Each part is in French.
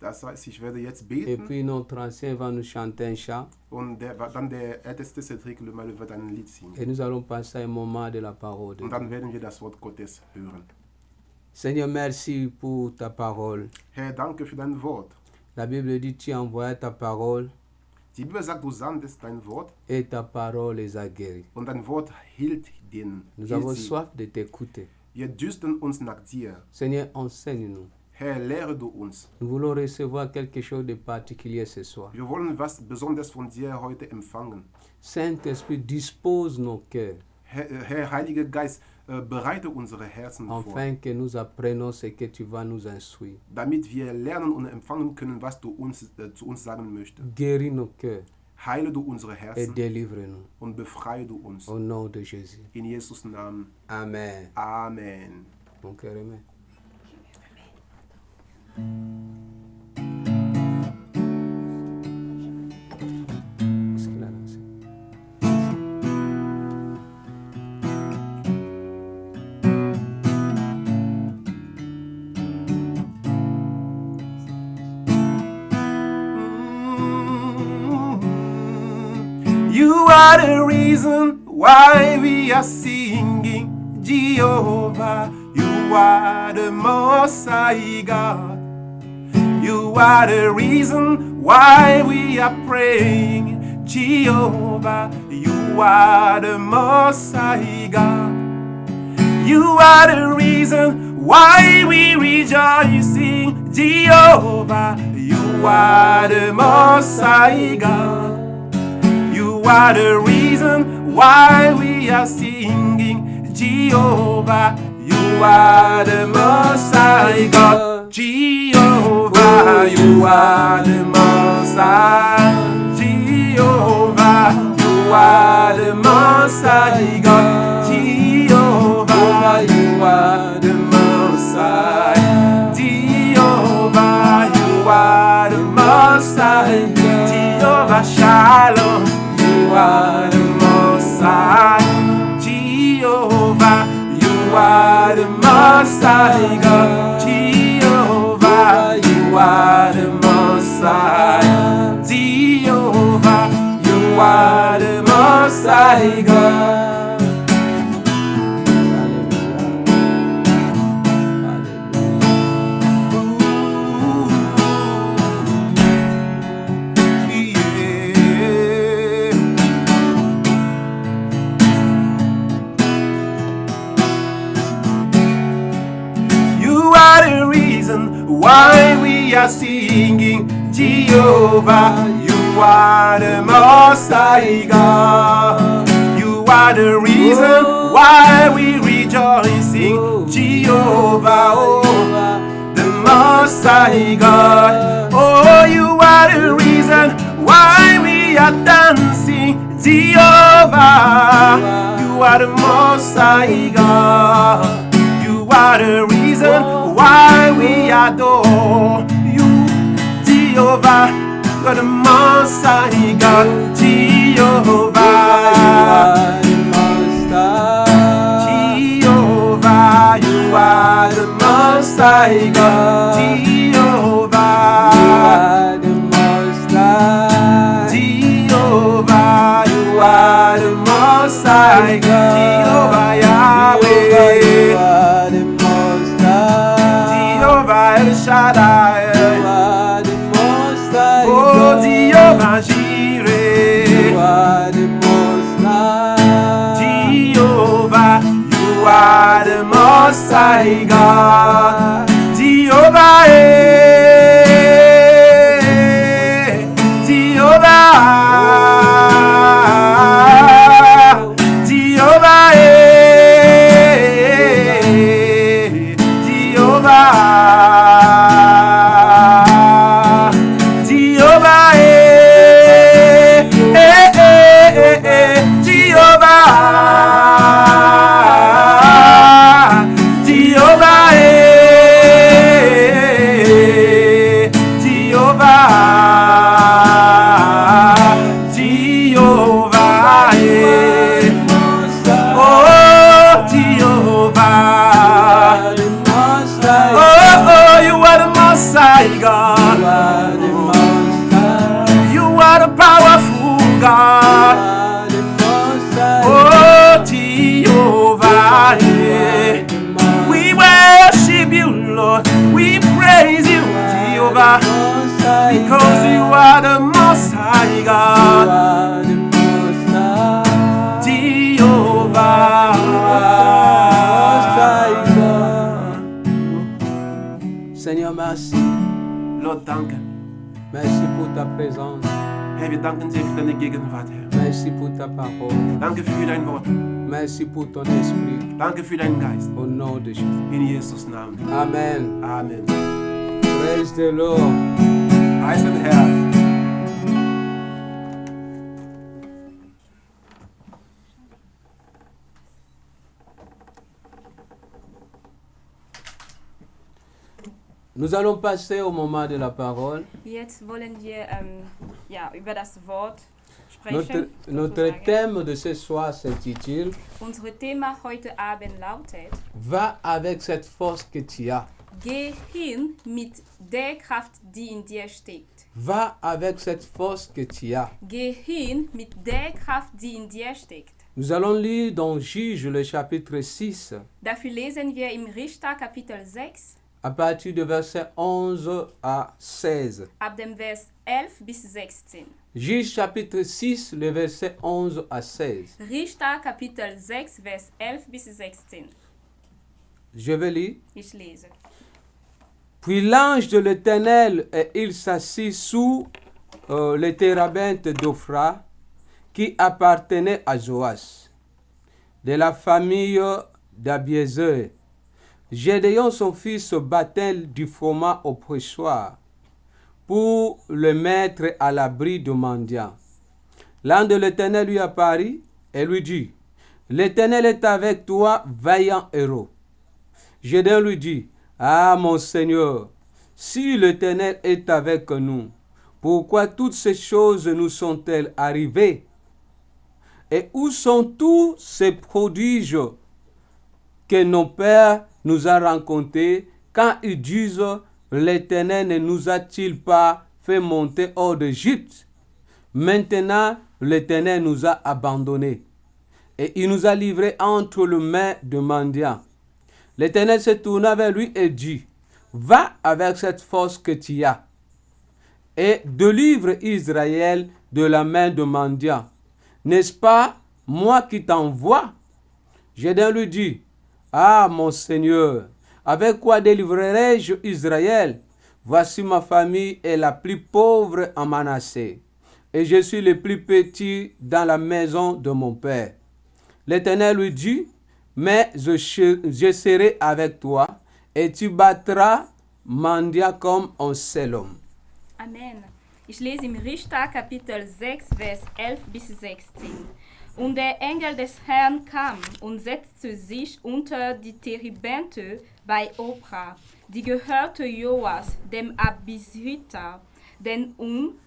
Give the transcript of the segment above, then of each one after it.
Das heißt, ich werde jetzt Et beten puis notre ancien va nous chanter un chant. und dann der älteste Cedric Lemale wird ein Lied singen. Et nous allons passer un moment de la parole de Und Dieu. dann werden wir das Wort Gottes hören. Seigneur, merci pour ta parole. Herr, danke für dein Wort. La Bible dit, tu as envoyé ta parole Die Bibel sagt, du sandest dein Wort et ta parole les a guéris. und dein Wort hielt Nous avons sie. soif de t'écouter. Wir dürsten uns nach dir. Seigneur, enseigne-nous. Herr, lehre du uns. Nous voulons recevoir quelque chose de particulier ce soir. Wir wollen was Besonderes von dir heute empfangen. Saint-Esprit, dispose nos cœurs Herr, Heiliger Geist, bereite unsere Herzen vor, afin que nous apprenions ce que tu vas nous instruire. damit wir lernen und empfangen können, was du zu uns sagen möchtest. Guéris nos cœurs Heile du unsere et Herzen délivre-nous. und befreie du uns. Au nom de Jésus. In Jesus Namen. Amen. Amen. Mon cœur aimé. Est-ce qu'il a lancé? You are the reason why we are singing, Jehovah. You are the Most High God. You are the reason why we are praying, Jehovah. You are the Most High God. You are the reason why we rejoicing, Jehovah. You are the Most High God. You are the reason why we are singing, Jehovah. You are the Most High God. Jehovah, you are the Most High. Jehovah, you are the Most High God. Jehovah, you are the Most High. Jehovah, you are the Most High. Jehovah Shalom, you are the Most High. Jehovah, you are the Most High God. Jehovah, you are the Most High. Jehovah, you are the Most High God. Why we are singing, Jehovah, you are the Most High God. You are the reason why we rejoicing, Jehovah, oh, the Most High God. Oh, you are the reason why we are dancing, Jehovah. You are the Most High God. You are the reason why we adore you, Jehovah. You are the Most High God, Jehovah. Jehovah, you are the Most High God, Jehovah. Jehovah, you are the Most High God, Jehovah Yahweh. El Shaddai, you are the Most High. Oh, Jehovah Jireh, you are the Most High. Jehovah, you are the Most High God. Jehovah, Jehovah. Jehovah, are the Most High. You are the powerful You God. are the Most High. Oh, Jehovah. Yeah. The Most We worship you, Lord. We praise you, Jehovah. High. Because you are the Most High You God. are the Most High. Jehovah. Most High God. Seigneur, merci. Lord, danke. Merci pour ta présence. Herr, wir danken dir für deine Gegenwart, Herr. Merci pour ta parole. Danke für dein Wort. Merci pour ton esprit. Danke für deinen Geist. Au nom de Jésus. In Jesus' Namen. Amen. Amen. Praise the Lord. Preis den Herrn. Nous allons passer au moment de la parole. Jetzt wollen wir über das Wort Notre, sprechen. notre sozusagen. thème de ce soir s'intitule Unser Thema heute Abend lautet: Va avec cette force que tu as. Geh hin mit der Kraft, die in dir steckt. Va avec cette force que tu as. Geh hin mit der Kraft, die in dir steckt. Nous allons lire dans Juge le chapitre 6 Dafür lesen wir im Richter Kapitel 6 à partir de verset 11 à 16. ab dem Vers 11 bis 16. Juge chapitre 6, le verset 11 à 16. Richter Kapitel 6 Vers 11 bis 16. Je vais lire. Ich lese. Puis l'ange de l'Éternel, et il s'assit sous les térabintes d'Ophra, qui appartenait à Joas, de la famille d'Abiézer. Gédéon, son fils, battait du froment au pressoir pour le mettre à l'abri du mendiant. L'ange de l'Éternel lui apparut et lui dit: L'Éternel est avec toi, vaillant héros. Gédéon lui dit: Ah, mon Seigneur, si l'Éternel est avec nous, pourquoi toutes ces choses nous sont-elles arrivées? Et où sont tous ces prodiges que nos pères nous ont rencontrés quand ils disent: L'Éternel ne nous a-t-il pas fait monter hors d'Égypte? Maintenant, l'Éternel nous a abandonnés et il nous a livrés entre les mains de mendiants. L'Éternel se tourna vers lui et dit: Va avec cette force que tu as et délivre Israël de la main de mendiants. N'est-ce pas moi qui t'envoie? Gédéon lui dit: Ah, mon Seigneur, avec quoi délivrerai-je Israël? Voici ma famille est la plus pauvre en Manassé, et je suis le plus petit dans la maison de mon père. L'Éternel lui dit: Mais je serai avec toi, et tu battras mendiant comme un seul homme. Amen. Ich lese im Richter Kapitel 6, Vers 11 bis 16. Und der Engel des Herrn kam und setzte sich unter die Terebinte bei Oprah, die gehörte Joas, dem Abisriter, denn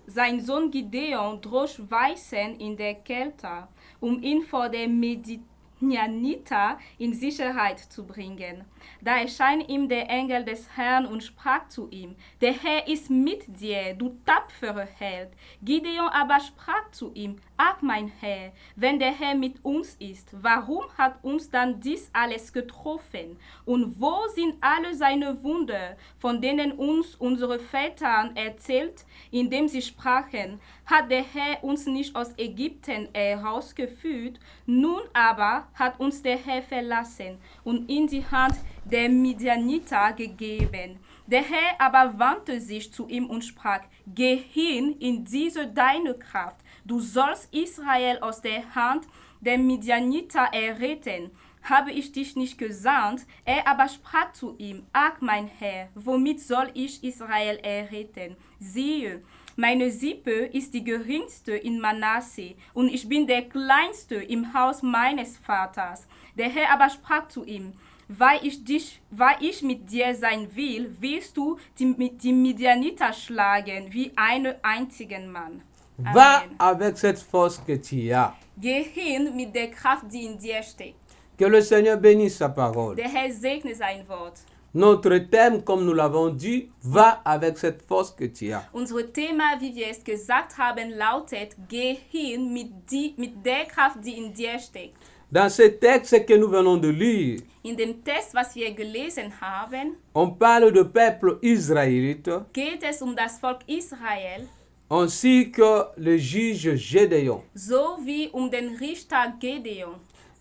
sein Sohn Gideon drosch Weißen in der Kälte, ihn vor der Midianiter in Sicherheit zu bringen. Da erschien ihm der Engel des Herrn und sprach zu ihm: Der Herr ist mit dir, du tapferer Held. Gideon aber sprach zu ihm: Ach, mein Herr, wenn der Herr mit uns ist, warum hat uns dann dies alles getroffen? Und wo sind alle seine Wunder, von denen uns unsere Väter erzählt, indem sie sprachen: Hat der Herr uns nicht aus Ägypten herausgeführt? Nun aber hat uns der Herr verlassen und in die Hand der Midianiter gegeben. Der Herr aber wandte sich zu ihm und sprach: Geh hin in diese deine Kraft. Du sollst Israel aus der Hand der Midianiter erretten. Habe ich dich nicht gesandt? Er aber sprach zu ihm: Ach, mein Herr, womit soll ich Israel erretten? Siehe, meine Sippe ist die geringste in Manasse, und ich bin der kleinste im Haus meines Vaters. Der Herr aber sprach zu ihm: Weil ich mit dir sein will, wirst du die Midianiter schlagen wie einen einzigen Mann. Va Amen. avec cette force que tu as. Geh hin mit der Kraft, die in dir steckt. Que le Seigneur bénisse sa parole. Der Herr segne sein Wort. Notre thème, comme nous l'avons dit, va avec cette force que tu as. Unser Thema, wie wir es gesagt haben, lautet, geh hin mit der Kraft, die in dir steckt. Dans ce texte que nous venons de lire, In dem Text, was wir gelesen haben, on parle de peuple israélite, geht es das Volk Israel, ainsi que le juge Gédéon. sowie den Richter Gedeon.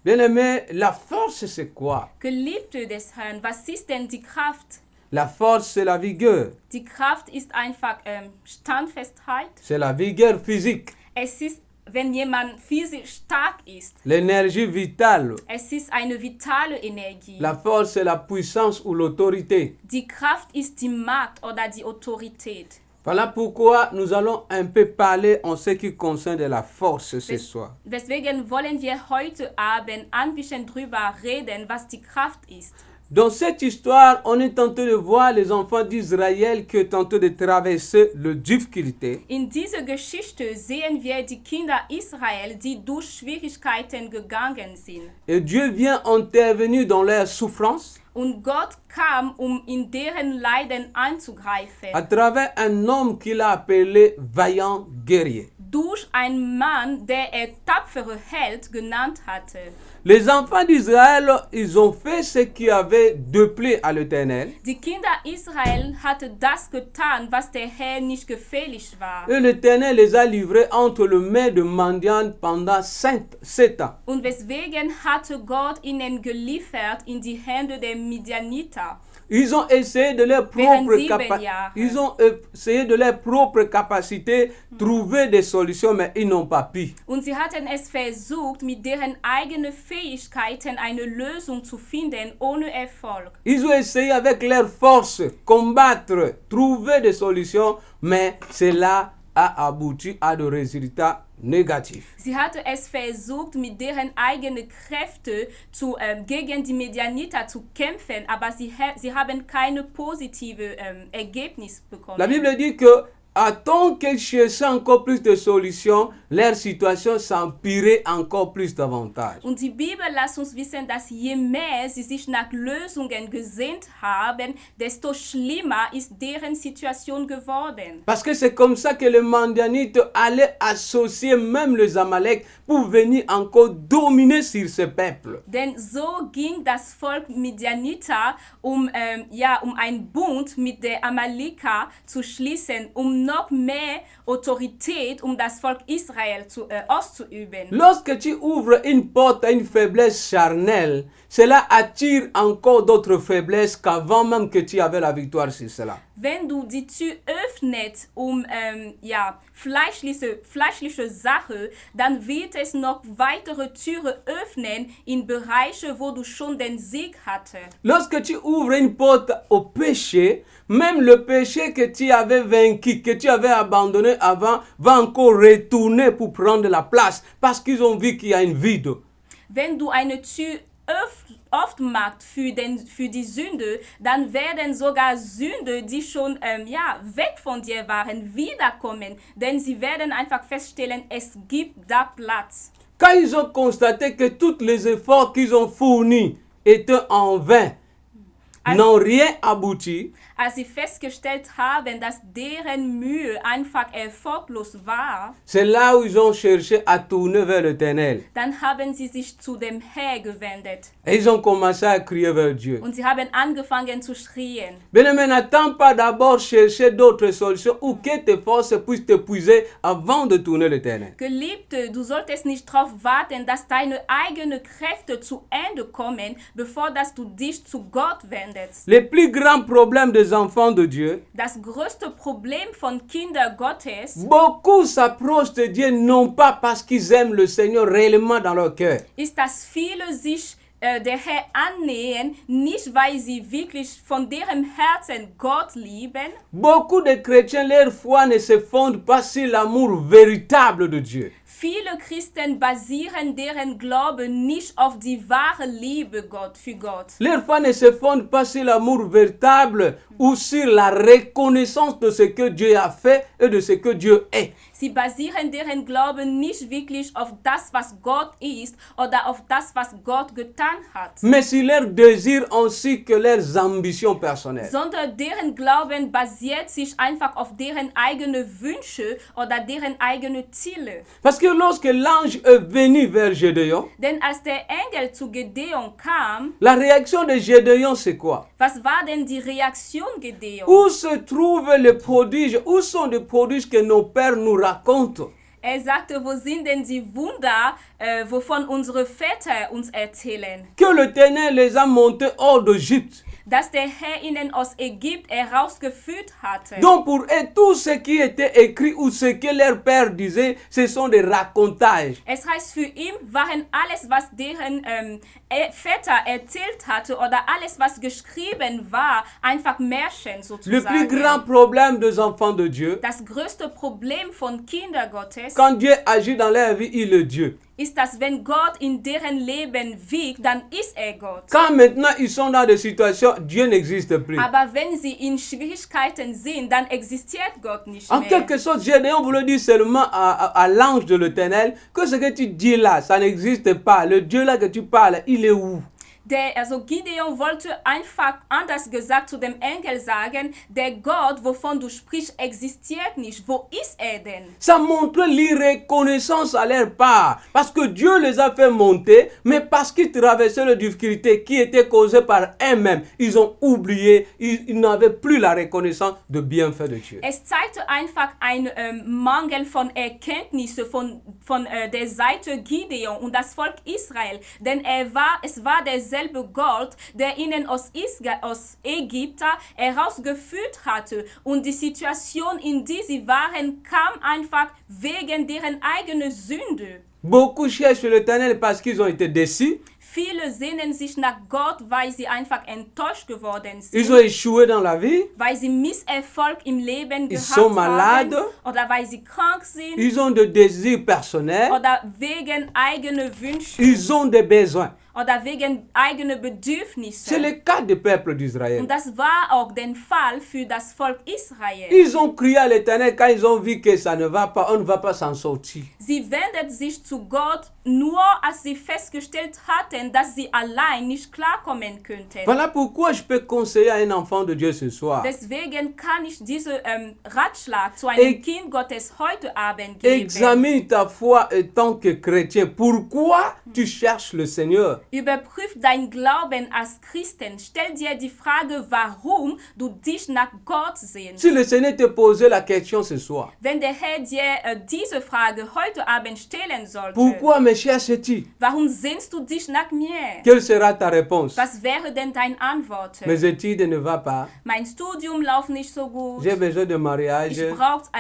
Bien-aimé, la force c'est quoi? Geliebte des Herrn, was ist denn die Kraft? La force c'est la vigueur. Die Kraft ist einfach Standfestheit. C'est la vigueur physique, Es ist, wenn jemand physisch stark ist. l'énergie vitale. Es ist eine vitale Energie. La force c'est la puissance ou l'autorité. Die Kraft ist die Macht oder die Autorität. Voilà pourquoi nous allons un peu parler en ce qui concerne de la force ce soir. Deswegen wollen wir heute Abend ein bisschen drüber reden, was die Kraft ist. Dans cette histoire, on est en train de voir les enfants d'Israël qui sont en train de traverser le difficulté. In dieser Geschichte sehen wir die Kinder Israel, die durch Schwierigkeiten gegangen sind. Et Dieu vient intervenir dans leur souffrance Und Gott kam, in deren Leiden einzugreifen. à travers un homme qu'il a appelé vaillant guerrier. Durch einen Mann, der tapfere Held genannt hatte. Les enfants d'Israël, ils ont fait ce qui avait déplu à l'Éternel. Die Kinder Israel hatte das getan, was der Herr nicht gefällig war. Et l'Éternel les a livrés entre les mains de Midian pendant 7 ans. Und weswegen hatte Gott ihnen geliefert in die Hände der Midianiter. Ils ont essayé de leur propre capacité trouver des solutions, mais ils n'ont pas pu. Und sie hatten es versucht, mit deren eigenen Fähigkeiten eine Lösung zu finden, ohne Erfolg. Ils ont essayé avec leur force combattre, trouver des solutions, mais cela a abouti à des résultats négatifs. Sie hatte es versucht, mit deren eigenen Kräfte gegen die Midianiter zu kämpfen, aber sie haben keine positive Ergebnis bekommen. La Bible dit que tant qu'ils cherchaient encore plus de solutions, leur situation s'empirait encore plus davantage. Und die Bibel lässt uns wissen, dass je mehr sie sich nach Lösungen gesehnt haben, desto schlimmer ist deren Situation geworden. Parce que c'est comme ça que les Midianites allaient associer même les Amalek pour venir encore dominer sur ce peuple. Denn so ging das Volk Midianiter, um einen Bund mit der Amaleka zu schließen, noch mehr Autorität, das Volk Israel auszuüben. Lorsque tu ouvres une porte à une faiblesse charnelle, cela attire encore d'autres faiblesses qu'avant même que tu avais la victoire sur cela. Wenn du die Tür öffnest, fleischliche Sache, dann wird es noch weitere Türen öffnen in Bereiche, wo du schon den Sieg hattest. Lorsque tu ouvres une porte au péché, même le péché que tu avais vaincu, que tu avais abandonné avant, va encore retourner pour prendre la place, parce qu'ils ont vu qu'il y a une vide. Wenn du eine Tür aufmacht für die Sünde, dann werden sogar Sünde, die schon weg von dir waren, wiederkommen. Denn sie werden einfach feststellen, es gibt da Platz. Quand ils ont constaté que tous les efforts qu'ils ont fournis étaient en vain, n'ont rien abouti, als sie festgestellt haben, dass deren Mühe einfach erfolglos war, c'est là où ils ont cherché à tourner vers l'Éternel. Dann haben sie sich zu dem Herr gewendet. Et ils ont commencé à crier vers Dieu. Und sie haben angefangen zu schreien. Bien-aimé, n'attends pas d'abord chercher d'autres solutions ou que tes forces puissent t'épuiser avant de tourner l'Éternel. Geliebte, du solltest nicht darauf warten, dass deine eigenen Kräfte zu Ende kommen, bevor dass du dich zu Gott wendest. Le plus grand problème des enfants de Dieu, das größte Problem von Kindern Gottes, beaucoup s'approchent de Dieu non pas parce qu'ils aiment le Seigneur réellement dans leur cœur, ist, dass viele sich der Herr annähern, nicht weil sie wirklich von deren Herzen Gott lieben. Beaucoup de chrétiens, leur foi ne se fonde pas sur l'amour véritable de Dieu. Viele Christen basieren deren Glauben nicht auf die wahre Liebe für Gott. Leur foi ne se fonde pas sur l'amour véritable ou sur la reconnaissance de ce que Dieu a fait et de ce que Dieu est. Sie basieren deren Glauben nicht wirklich auf das, was Gott ist oder auf das, was Gott getan hat, Mais sur leur désir ainsi que leurs ambitions personnelles. sondern deren Glauben basiert sich einfach auf deren eigene Wünsche oder deren eigene Ziele. Parce que lorsque l'ange est venu vers Gédéon, Denn als der Engel zu Gedeon kam, la réaction de Gédéon c'est quoi? was war denn die Reaktion Gedeon? Où se trouvent les prodiges? Où sont les prodiges que nos pères nous racontent? Er sagte, wo sind denn die Wunder, wovon unsere Väter uns erzählen? Que l'Éternel les a montés hors d'Égypte. Dass der Herr ihnen aus Ägypten herausgeführt hatte. Donc pour eux, tout ce qui était écrit ou ce que leur père disait, ce sont des racontages. Es heißt, für ihn waren alles, was deren Väter erzählt hatte oder alles, was geschrieben war, einfach Märchen Le plus sozusagen. grand problème des enfants de Dieu, Das größte Problem von Kindern Gottes quand Dieu agit dans leur vie, il est Dieu. ist, dass wenn Gott in deren Leben wirkt, dann ist er Gott. Quand maintenant ils sont dans des situations, Dieu n'existe plus. Aber wenn sie in Schwierigkeiten sind, dann existiert Gott nicht En mehr. quelque sorte, Gédéon voulait dire seulement à l'ange de l'Éternel que ce que tu dis là, ça n'existe pas. Le Dieu là que tu parles, il est où? Also Gideon wollte einfach anders gesagt zu dem Engel sagen, der Gott, wovon du sprichst, existiert nicht. Wo ist er denn? Ça montrait l'irreconnaissance à leur part. Parce que Dieu les a fait monter, mais parce qu'ils traversaient les difficultés qui étaient causées par eux-mêmes, ils ont oublié, ils n'avaient plus la reconnaissance de bienfait de Dieu. Es zeigte einfach einen Mangel von Erkenntnisse von der Seite Gideon und das Volk Israel. Denn es war derselbe Gott, der ihnen aus Ägypten herausgeführt hatte. Und die Situation, in die sie waren, kam einfach wegen deren eigenen Sünde. Beaucoup cherchent l'Éternel parce qu'ils ont été déçus. Viele sehnen sich nach Gott, weil sie einfach enttäuscht geworden Ils ont sind, échoué dans la vie. weil sie Misserfolg im Leben Ils gehabt sont haben malades. oder weil sie krank sind Ils ont des désirs personnels. oder wegen eigener Wünsche Ils ont des besoins. oder wegen eigener C'est Bedürfnisse. le cas du peuple d'Israël. Und das war auch der Fall für das Volk Israel. Ils ont crié à l'Éternel quand ils ont vu que ça ne va pas, on ne va pas s'en sortir. Sie wendet sich zu Gott nur, als sie festgestellt hatten, dass sie allein nicht klarkommen könnten. Voilà pourquoi je peux conseiller à un enfant de Dieu ce soir. Deswegen kann ich diesen Ratschlag zu einem Kind Gottes heute Abend geben. Examine ta foi en tant que chrétien. Pourquoi tu cherches le Seigneur? Überprüf dein Glauben als Christen. Stell dir die Frage, warum du dich nach Gott sehnst. Si le Seigneur te posait la question ce soir, Wenn der Herr dir diese Frage heute Abend stellen sollte, pourquoi me cherches-tu? warum sehnst du dich nach mir? Quelle sera ta réponse? Was wäre denn deine Antwort? Mes études ne vont pas. Mein Studium läuft nicht so gut. J'ai besoin de mariage. Ich brauche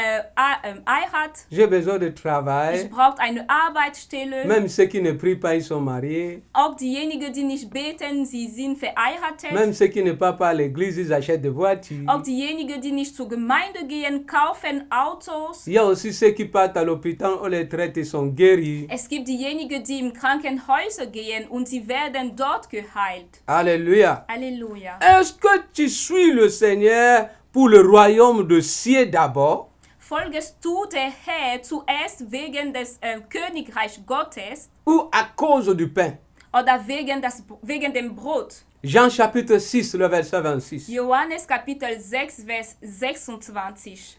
Heirat. J'ai besoin de Ich travail. brauche eine Arbeitsstelle. Même ceux qui ne prient pas, ils sont mariés. Auch diejenigen, die nicht beten, sie sind verheiratet. Même ceux qui ne partent pas à l'église, ils achètent des voitures. Auch diejenigen, die nicht zur Gemeinde gehen, kaufen Autos. Il y a aussi ceux qui partent à l'hôpital, on les traite, ils sont guéris. Es gibt diejenigen, die in Krankenhäuser gehen und sie werden dort geheilt. Alléluia. Halleluja. Est-ce que tu suis le Seigneur pour le royaume de cieux d'abord? Folgest du der Herr zuerst wegen des Königreich Gottes Ou à cause du pain? oder wegen dem Brot? Jean chapitre 6, le verset 26. Johannes Kapitel 6, Vers 26.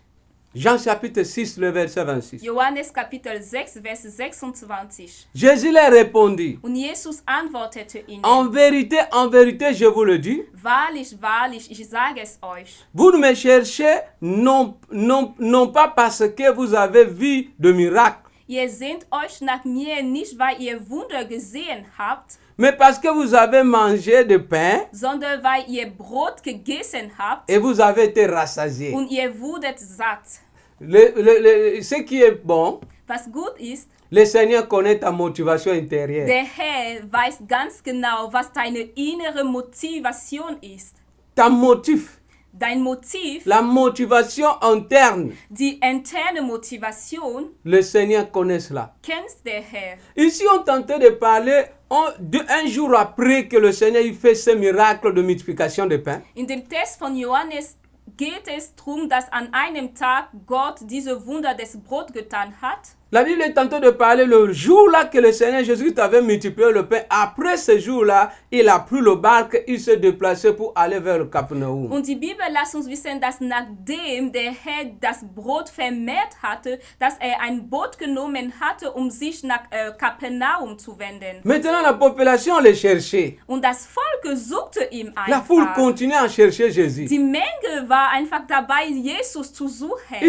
Jean chapitre 6, le verset 26. Johannes Kapitel 6, Vers 26. Jésus leur répondit, Und Jesus antwortete ihnen, en vérité, je vous le dis, wahrlich, wahrlich, ich sage es euch. vous ne me cherchez non pas parce que vous avez vu de miracles, Ihr sehnt euch nach mir nicht, weil ihr Wunder gesehen habt, mais parce que vous avez mangé de pain sondern weil ihr Brot gegessen habt et vous avez été rassasiés. und ihr wurdet satt. Ce qui est bon, Was gut ist, le Seigneur connaît ta motivation intérieure. der Herr weiß ganz genau, was deine innere Motivation ist. Ta motif, dein Motiv, la motivation interne. die interne Motivation, Le Seigneur connaît cela. kennt der Herr. Ici, on tentait de parler un jour après que le Seigneur il fait ce miracle de multiplication de pain. In dem Text von Johannes geht es darum, dass an einem Tag Gott diese Wunder des Brot getan hat. La Bible est en train de parler le jour-là que le Seigneur Jésus avait multiplié le pain. Après ce jour-là, il a pris le barque, il s'est déplacé pour aller vers le Capernaum. Und die Bibel lässt uns wissen, dass nachdem der Herr das Brot vermehrt hatte, dass er ein Boot genommen hatte, um sich nach Kapernaum zu wenden. Maintenant, la population le cherchait. Und das Volk suchte ihn La foule einfach. continuait à chercher Jésus. Die Menge war einfach dabei, Jesus zu Ils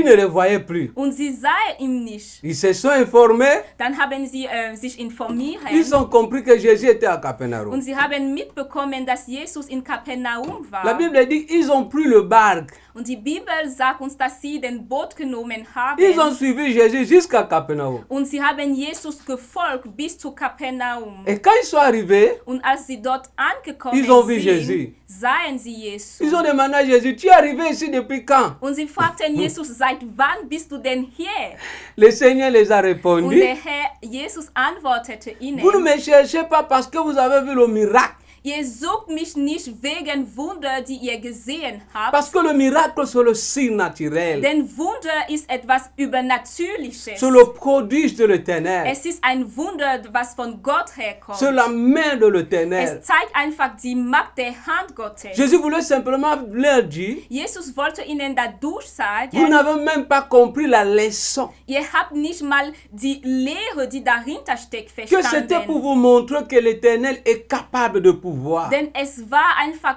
ne suchen. le voyaient plus. Und sie sahen ihn nicht. Ils se sont informés. Dann haben sie sich informiert. Ils ont compris que Jésus était à Capernaum. Und sie haben mitbekommen, dass Jesus in Kapernaum La war. Bible dit ils ont pris le barque. Und die Bibel sagt uns, dass sie den Boot genommen Ils ont haben. suivi Jésus jusqu'à Capernaum. Und sie haben Jesus gefolgt bis zu Kapernaum. Et quand ils sont arrivés, Und als sie dort angekommen Ils ont vu Jésus. sind, sahen sie Jesus. ils ont demandé à Jésus, tu es arrivé ici depuis quand? Und sie fragten Jesus, seit wann bist du denn hier? Le Seigneur les a Und répondu, der Herr Jesus antwortete ihnen, vous ne me cherchez pas parce que vous avez vu le miracle. ihr sucht mich nicht wegen Wunder, die ihr gesehen habt. Parce que le miracle, c'est le signe naturel. Denn Wunder ist etwas Übernatürliches. C'est le prodige de l'éternel. Es ist ein Wunder, was von Gott herkommt. C'est la main de Es l'éternel. zeigt einfach die Macht der Hand Gottes. Jésus voulait simplement leur dire, Jesus wollte ihnen dadurch vous sagen, n'avez même pas compris la leçon. ihr habt nicht mal die Lehre, die dahinter steckt, Que c'était pour verstanden. vous montrer que l'éternel est capable de pouvoir. Denn es war einfach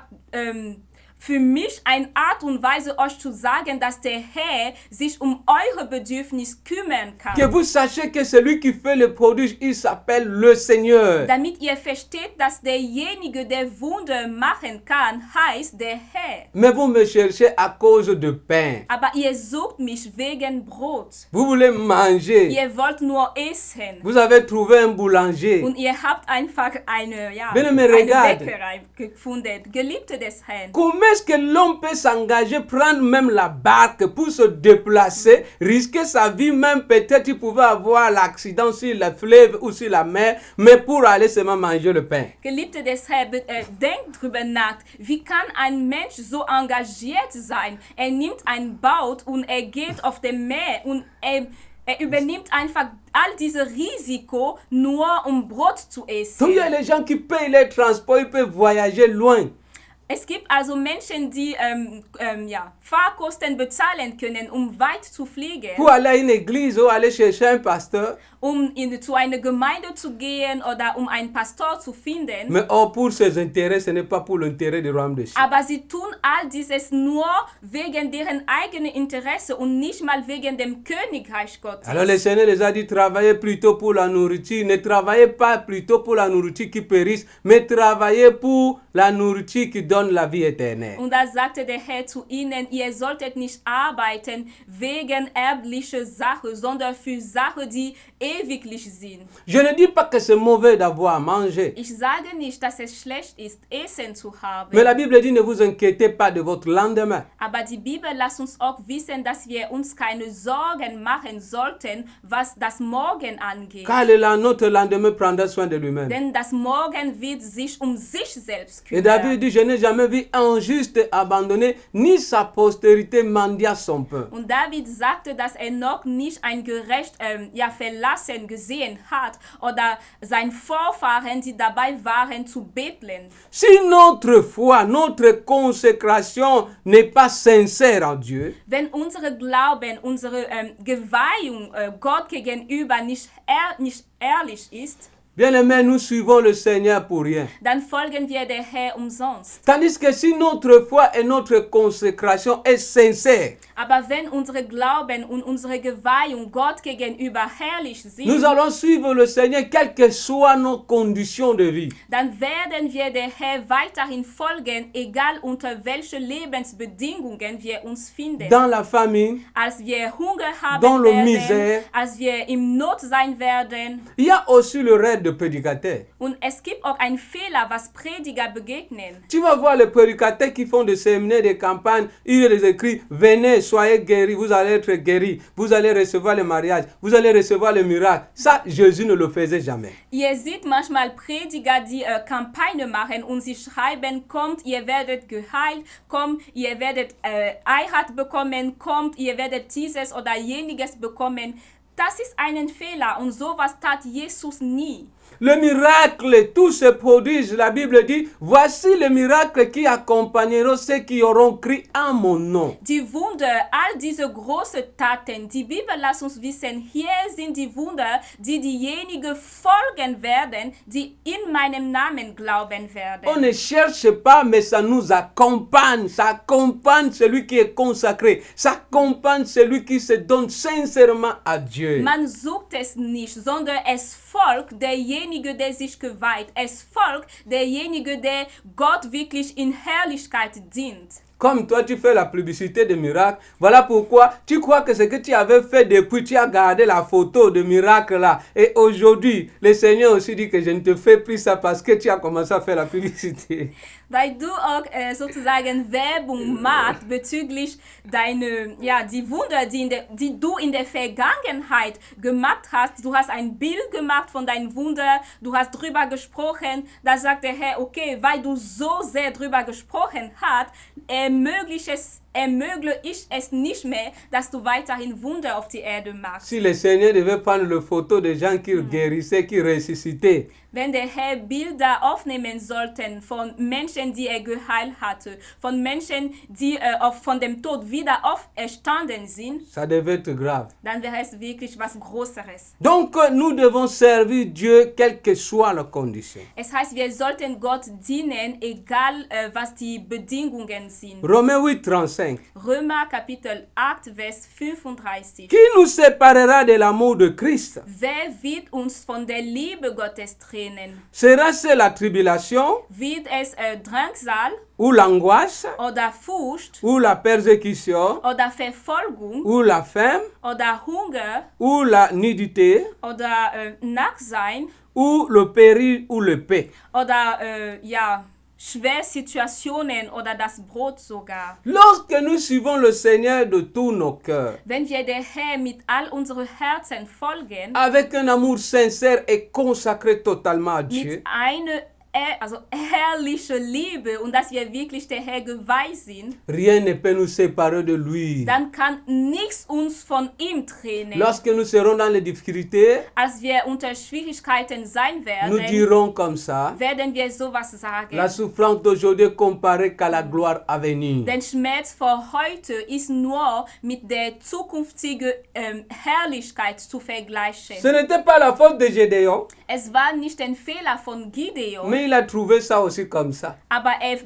für mich eine Art und Weise, euch zu sagen, dass der Herr sich um eure Bedürfnis kümmern Que kann. vous sachiez que celui qui fait le prodige, il s'appelle le Seigneur. Damit ihr versteht, dass derjenige, der Wunder machen kann, heißt der Herr. Mais vous me cherchez à cause de pain. Aber ihr sucht mich wegen Brot. Vous voulez manger. Ihr wollt nur essen. Vous avez trouvé un boulanger. Und ihr habt einfach eine Wenn ihr eine regarde. Bäckerei gefunden. Geliebte des Herrn. Comment est-ce que l'homme peut s'engager, prendre même la barque pour se déplacer, risquer sa vie, même peut-être il pouvait avoir l'accident sur le fleuve ou sur la mer, mais pour aller seulement manger le pain. Geliebte des Herrn, denkt drüber nach. Wie kann ein Mensch so engagiert sein? Er nimmt ein Boot und er geht auf dem Meer und er übernimmt einfach all diese Risiko, nur um Brot zu Donc il y a essen. les gens qui payent les transports, ils peuvent voyager loin. Es gibt also Menschen, die Fahrkosten bezahlen können, um weit zu fliegen, Pour aller à une église ou aller chercher un pasteur. um zu einer Gemeinde zu gehen oder um einen Pastor zu finden. Mais or, pour ses intérêts, ce n'est pas pour l'intérêt du royaume des cieux. Aber sie tun all dieses nur wegen deren eigenen Interesse und nicht mal wegen dem Königreich Gottes. Alors le Seigneur les a dit, travaillez plutôt pour la nourriture. Ne travaillez pas plutôt pour la nourriture qui périsse, mais travaillez pour la nourriture qui donne la vie éternelle. Und da sagte der Herr zu ihnen, ihr solltet nicht arbeiten wegen erblicher Sachen, sondern für Sachen, die ewiglich sind. Je ne dis pas que c'est mauvais d'avoir à manger. Ich sage nicht, dass es schlecht ist, Essen zu haben. Mais la Bible dit, ne vous inquiétez pas de votre lendemain. Aber die Bibel lässt uns auch wissen, dass wir uns keine Sorgen machen sollten, was das Morgen angeht. Car notre lendemain prendra soin de lui-même. Denn das Morgen wird sich um sich selbst Et David kümmern. dit, je n'ai jamais vu un juste abandonné, ni sa postérité mendiant son pain. Und David sagte, dass er noch nicht ein Gerecht verlassen gesehen hat oder sein Vorfahren, die dabei waren zu betteln. Si notre foi, notre consécration n'est pas sincère en Dieu, Wenn unsere Glauben, unsere Geweihung Gott gegenüber nicht ehrlich ist, bien-aimés, nous suivons le Seigneur pour rien. dann folgen wir der Herr umsonst. Tandis que si notre foi et notre consécration est sincère, Aber wenn unsere Glauben und unsere Geweihung Gott gegenüber herrlich nous sind, allons suivre le Seigneur quelles que soient nos conditions de vie. dann werden wir der Herr weiterhin folgen, egal unter welchen Lebensbedingungen wir uns finden. Dans la famine, Als wir Hunger haben Dans la werden, misère. als wir im Not sein werden. il y a aussi le rêve de de prédicateurs. Und es gibt auch einen Fehler, was Prediger begegnen. Tu vas voir les prédicateurs qui font des séminaires, des campagnes, ils les écrivent, venez, soyez guéris, vous allez être guéris, vous allez recevoir le mariage, vous allez recevoir le miracle. Ça, Jésus ne le faisait jamais. Ihr seht manchmal Prediger, die Kampagne machen und sie schreiben, kommt, ihr werdet geheilt, kommt, ihr werdet Heirat bekommen, kommt, ihr werdet dieses oder jeniges bekommen. Das ist ein Fehler und sowas tat Jesus nie. Le miracle, tout se produit, la Bible dit, voici le miracle qui accompagneront ceux qui auront cru en mon nom. Die Wunder, all diese großen Taten, die Bibel lässt uns wissen, hier sind die Wunder, die diejenigen folgen werden, die in meinem Namen glauben werden. On ne cherche pas, mais ça nous accompagne. Ça accompagne celui qui est consacré. Ça accompagne celui qui se donne sincèrement à Dieu. Man sucht es nicht, sondern es folgt derjenige, der sich geweiht. Es folgt derjenige, der Gott wirklich in Herrlichkeit dient. Comme toi, tu fais la publicité de miracles, voilà pourquoi tu crois que ce que tu avais fait depuis, tu as gardé la photo de miracle là. Et aujourd'hui, le Seigneur aussi dit que je ne te fais plus ça parce que tu as commencé à faire la publicité. Weil du auch sozusagen Werbung machst bezüglich die Wunder, die du in der Vergangenheit gemacht hast. Du hast ein Bild gemacht von deinem Wunder, du hast drüber gesprochen. Da sagt der Herr, okay, weil du so sehr drüber gesprochen hast, ermögle ich es nicht mehr, dass du weiterhin Wunder auf die Erde machst. Si le Seigneur devait prendre les photos des gens qui guérissaient, qui ressuscitaient, Wenn der Herr Bilder aufnehmen sollten von Menschen, die geheilt hatte, von Menschen, die von dem Tod wieder auferstanden sind, ça devait être grave. dann wäre es wirklich was Größeres. Donc, nous devons servir Dieu, quelles que soient les conditions. Es heißt, wir sollten Gott dienen, egal was die Bedingungen sind. Romains 8, 35. Römer Kapitel 8, Vers 35. Qui nous séparera de l'amour de Christ? Wer wird uns von der Liebe Gottes trennen? Sera-ce la tribulation, Wird es Drangsal ou l'angoisse, oder Furcht ou la persécution, oder Verfolgung ou la faim, oder Hunger ou la nudité, oder Nacktsein ou le péril, ou le paix? oder Schwersituationen oder das Brot sogar. Lorsque nous suivons le Seigneur de tous nos cœurs, Wenn wir der Herr mit all unseren Herzen folgen, avec un amour sincère et consacré totalement à mit Dieu, einer herrliche Liebe und dass wir wirklich der Herr geweiht sind, rien ne peut nous séparer de lui. dann kann nichts uns von ihm trennen. Lorsque nous serons dans les difficultés, Als wir unter Schwierigkeiten sein nous werden, dirons comme ça, werden wir sowas sagen. la souffrance d'aujourd'hui comparée qu'à la gloire à venir. Der Schmerz von heute ist nur mit der zukünftigen Herrlichkeit zu vergleichen. Ce n'était pas la faute de Gédéon, Es war nicht ein Fehler von Gideon, mais il a trouvé ça aussi comme ça. aber er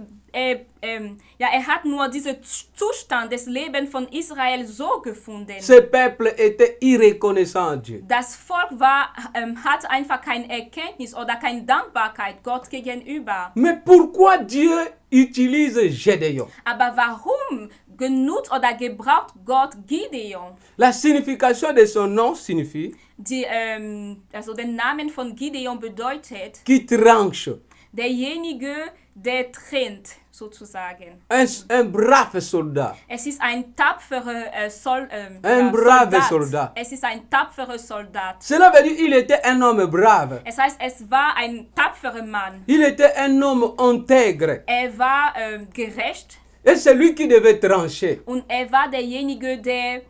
hat nur diesen Zustand des Lebens von Israel so gefunden. Ce peuple était irreconnaissant à Dieu. Das Volk hat einfach keine Erkenntnis oder keine Dankbarkeit Gott gegenüber. Mais pourquoi Dieu utilise Gédéon? Aber warum genutzt oder gebraucht Gott Gideon? La signification de son nom signifie Der Name von Gideon bedeutet, qui tranche. derjenige, der trennt, sozusagen. Un brave soldat. Es ist ein tapferer Soldat. Es ist ein tapferer Soldat. Cela veut dire qu'il était un homme brave. Es heißt, es war ein tapferer Mann. Il était un homme intègre. Er war gerecht Et c'est lui qui devait trancher. und er war derjenige, der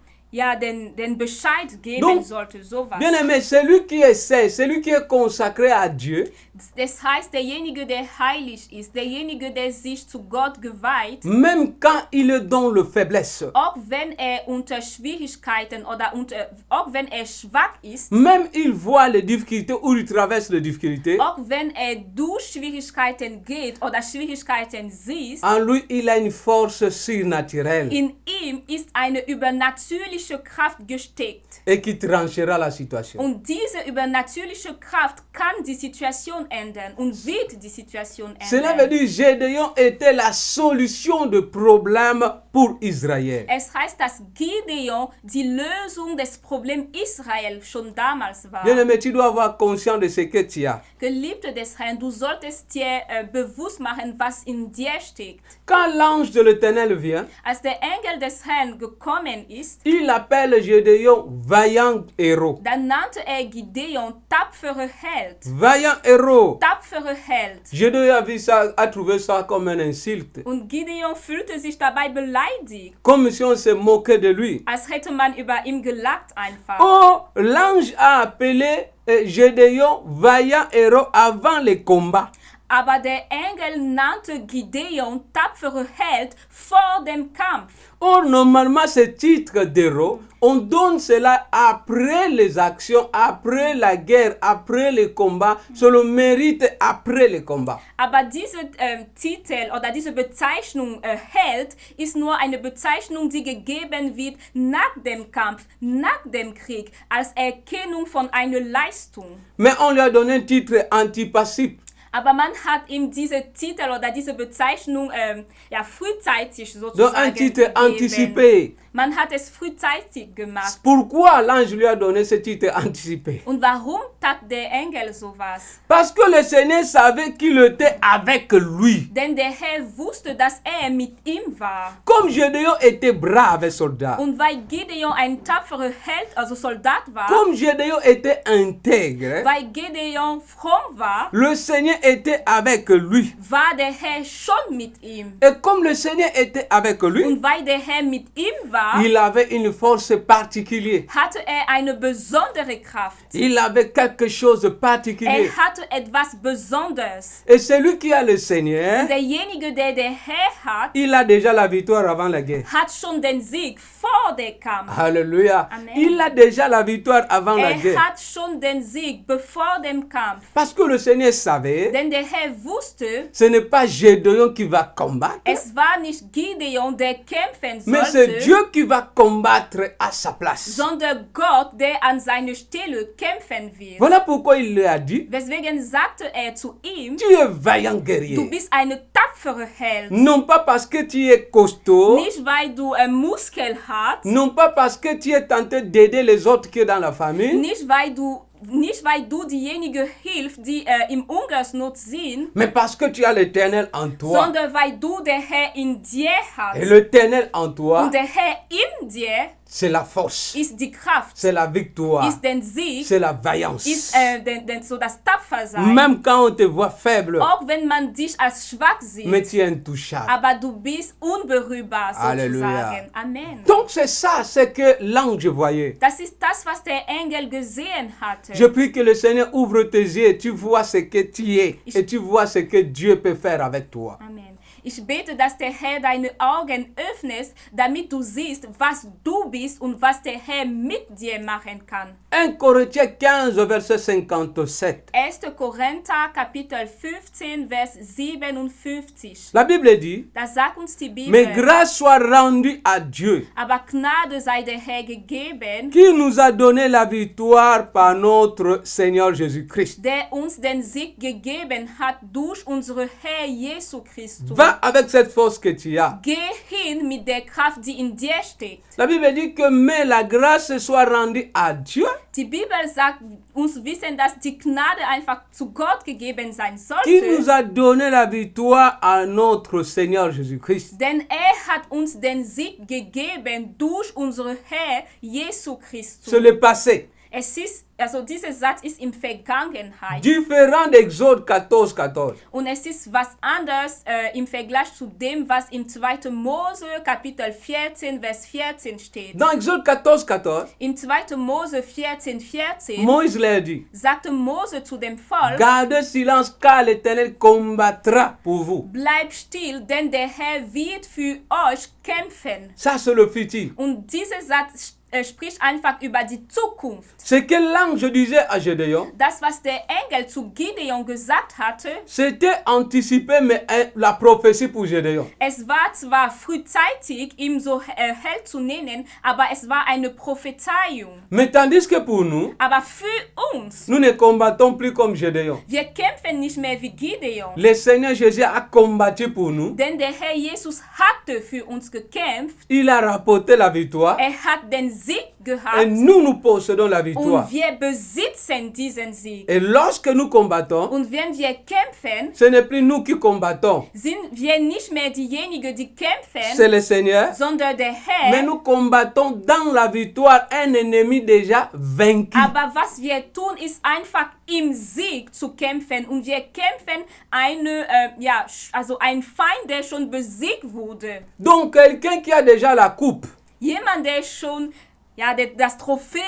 den Bescheid geben Donc, sollte, sowas. Bien aimé, celui qui essaie, celui qui est consacré à Dieu, Das heißt, derjenige, der heilig ist, derjenige, der sich zu Gott geweiht, même quand il est dans la faiblesse, auch wenn er unter Schwierigkeiten oder auch wenn er schwach ist, même il voit les difficultés ou il traverse les difficultés, auch wenn er durch Schwierigkeiten geht oder Schwierigkeiten sieht, en lui il a une force surnaturelle in ihm ist eine übernatürliche Kraft gesteckt. et qui tranchera la situation. Und diese übernatürliche Kraft kann die Situation ändern und wird die Situation Cela veut ändern. dire que Gédéon était la solution de problème pour Israël. Es heißt, dass Gideon die Lösung des Problems Israel schon damals war. Bien-aimé, tu dois avoir conscience de ce que tu as. Geliebte des Herrn, du solltest dir bewusst machen, was in dir steckt. Quand l'ange de l'Éternel vient, Als der Engel des Herrn gekommen ist, il appelle Gédéon vaillant héros. dann nannte Gideon tapfere Held. Vaillant héros. Tapfere Held. Gédéon a trouvé ça comme une insulte. Und Gideon fühlte sich dabei beleidigt, Comme si on se moquait de lui. als hätte man über ihn gelacht einfach. Oh, l'ange a appelé Gédéon vaillant héros avant les combats. Aber der Engel nannte Gideon tapfere Held vor dem Kampf. Or, normalement, ce titre d'héros, on donne cela après les actions, après la guerre, après les combats. C'est le mérite après les combats. Aber diese Titel oder diese Bezeichnung Held ist nur eine Bezeichnung, die gegeben wird nach dem Kampf, nach dem Krieg, als Erkennung von einer Leistung. Mais on lui a donné un titre antipassif. Aber man hat ihm diese Titel oder diese Bezeichnung frühzeitig Donc sozusagen un titre gegeben. anticipé. Man hat es frühzeitig gemacht. Pourquoi l'ange lui a donné ce titre anticipé? Und warum tat der Engel sowas? Parce que le Seigneur savait qu'il était avec lui. Denn der Herr wusste, dass mit ihm war. Comme Gédéon était brave soldat, Und weil Gideon ein tapferer Held, also Soldat war, comme Gédéon était intègre, weil Gideon fromm war, le Seigneur était avec lui. war der Herr schon mit ihm. Et comme le Seigneur était avec lui, Und weil der Herr mit ihm war, il avait une force particulière. hatte eine besondere Kraft. Il avait quelque chose de particulier. Hatte etwas Besonderes. Et celui qui a le Seigneur, Derjenige, der Herr hat, il a déjà la victoire avant la guerre. hat schon den Sieg vor dem Kampf. Alléluia. Amen. Il a déjà la victoire avant la guerre. Hat schon den Sieg bevor dem Kampf. Parce que le Seigneur savait, Denn der Herr wusste, ce n'est pas Gédéon qui va combattre, es war nicht Gideon, der kämpfen mais c'est sollte, Dieu qui va combattre à sa place. sondern Gott, der an seiner Stelle kämpfen wird. Voilà pourquoi il lui a dit, Weswegen sagte zu ihm, tu es vaillant du guerrier. bist eine tapfere Held. Non pas parce que tu es costaud, Nicht weil du Muskel hast, non pas parce que tu es tenté d'aider les autres qui sont dans la famille, nicht weil du diejenige hilfst, die im Hungersnot sind, mais parce que tu as l'Éternel en toi. sondern weil du der Herr in dir hast. Et l'Éternel en toi, Und der Herr in dir c'est la force, ist die Kraft, c'est la victoire, ist den Sieg, c'est la vaillance. ist so das Tapfersein. Même quand on te voit faible, Auch wenn man dich als schwach sieht, mais tu es intouchable. aber du bist unberührbar sozusagen. Alléluia. Amen. Donc c'est ça, c'est que l'ange voyait. Das ist das, was der Engel gesehen hatte. Je prie que le Seigneur ouvre tes yeux et tu vois ce que tu es et tu vois ce que Dieu peut faire avec toi. Amen. Ich bete, dass der Herr deine Augen öffnet, damit du siehst, was du bist und was der Herr mit dir machen kann. 1 Corinthiens 15, verset 57. 1. Korinther, Kapitel 15, Vers 57. La Bible dit, Da sagt uns die Bibel, mais grâce soit rendue à Dieu, aber Gnade sei der Herr gegeben, qui nous a donné la victoire par notre Seigneur Jésus-Christ. der uns den Sieg gegeben hat durch unseren Herr Jesu Christus. Va avec cette force que tu as. Geh hin mit der Kraft, die in dir steckt. La Bible dit que mais la grâce soit rendue à Dieu, Die Bibel sagt uns wissen, dass die Gnade einfach zu Gott gegeben sein qui nous sollte. a donné la victoire à notre Seigneur Jésus-Christ. Denn hat uns den Sieg gegeben durch unseren Herr Jesu Christus. C'est le passé. Es ist, also dieser Satz ist in Vergangenheit. Différent d'Exode 14, 14. Und es ist was anderes im Vergleich zu dem, was im 2. Mose Kapitel 14, Vers 14 steht. Dans Exode 14, 14, Im 2. Mose 14, 14 Moïse leur dit, sagte Mose zu dem Volk, gardez silence car l'Éternel combattra pour vous. bleibt still, denn der Herr wird für euch kämpfen. Ça, c'est le futur. Und dieser Satz spricht einfach über die Zukunft. Ce que l'ange disait à Gédéon, Das, was der Engel zu Gideon gesagt hatte, c'était anticipé, mais la prophétie pour Gédéon. es war zwar frühzeitig, ihm so Held zu nennen, aber es war eine Prophezeiung. Mais tandis que pour nous, Aber für uns, nous ne combattons plus comme Gédéon. wir kämpfen nicht mehr wie Gideon. Le Seigneur Jésus a combattu pour nous. Denn der Herr Jesus hatte für uns gekämpft. Il a rapporté la victoire. Hat den Sieg Et gehabt. nous possédons la victoire. Und wir besitzen diesen Sieg. Et lorsque nous combattons, Und wenn wir kämpfen, ce n'est plus nous qui combattons. sind wir nicht mehr diejenigen, die C'est kämpfen, le Seigneur. sondern der Mais Herr. nous combattons dans la victoire un ennemi déjà vaincu. Aber was wir tun, ist einfach im Sieg zu kämpfen. Und wir kämpfen ein Feind, der schon besiegt wurde. Donc quelqu'un qui a déjà la coupe. Jemand, der schon das Trophäe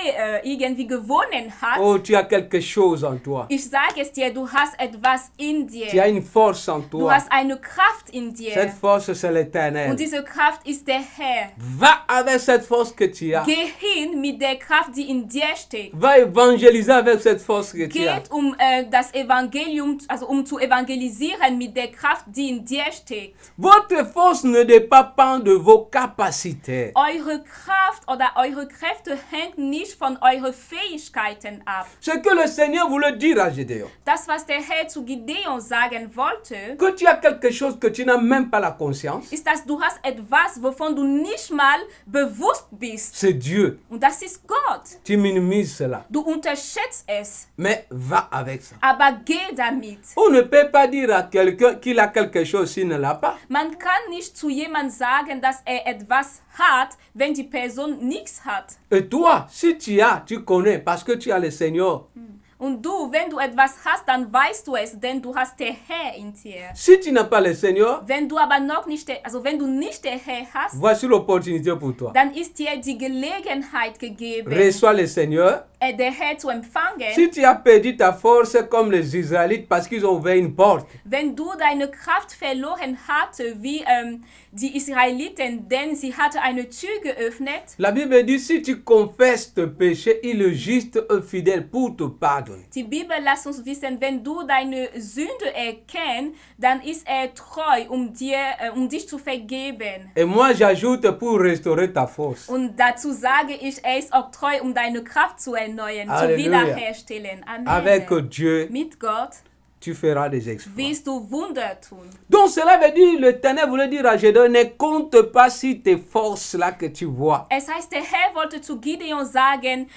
irgendwie gewonnen hat. Oh, tu as quelque chose en toi. Ich sage es dir, du hast etwas in dir. Tu as une force en Du toi. hast eine Kraft in dir. Cette force, c'est l'Éternel. Und diese Kraft ist der Herr. Va avec cette force que tu as. Geh hin mit der Kraft, die in dir steckt. Va évangéliser avec cette force que tu as. Geht das Evangelium, also zu evangelisieren mit der Kraft, die in dir steckt. Votre force ne dépend pas de vos capacités. Eure Kraft oder eure Kräfte hängt nicht von euren Fähigkeiten ab. Ce que le Seigneur voulait dire à Gédéon, Das, was der Herr zu Gideon sagen wollte, que tu as quelque chose que tu n'as même pas la conscience, ist, dass du hast etwas, wovon du nicht mal bewusst bist. c'est Dieu. Und das ist Gott. Tu minimises cela. Du unterschätzt es, Mais va avec ça. aber geh damit. On ne peut pas dire à quelqu'un qu'il a quelque chose s'il ne l'a pas. Man kann nicht zu jemandem sagen, dass etwas hat, wenn die Person nichts hat. Et toi, si tu as, tu connais parce que tu as le Seigneur. Und du, wenn du etwas hast, dann weißt du es, denn du hast den Herr in dir. Si tu n'as pas le Seigneur, Wenn du aber noch nicht, wenn du nicht den Herr hast, voici l'opportunité pour toi. dann ist dir die Gelegenheit gegeben, Reçois le Seigneur. den Herr zu empfangen. Si tu as perdu ta force comme les Israélites parce qu'ils ont ouvert une porte, Wenn du deine Kraft verloren hatte, wie die Israeliten, denn sie hatte eine Tür geöffnet. la Bible dit si tu confesses tes péchés, il est juste et fidèle pour te pardonner. Die Bibel lässt uns wissen, wenn du deine Sünde erkennst, dann ist treu, um dich zu vergeben. Et moi j'ajoute pour restaurer ta force. Und dazu sage ich, ist auch treu, um deine Kraft zu erneuern, zu Alléluia. wiederherstellen. Amen. Avec Dieu, Mit Gott tu feras des exploits. wirst du Wunder tun. Donc cela veut dire, l'Éternel voulait dire à Gédéon, ne compte pas sur tes forces là que tu vois. Es heißt, der Herr wollte zu Gideon sagen,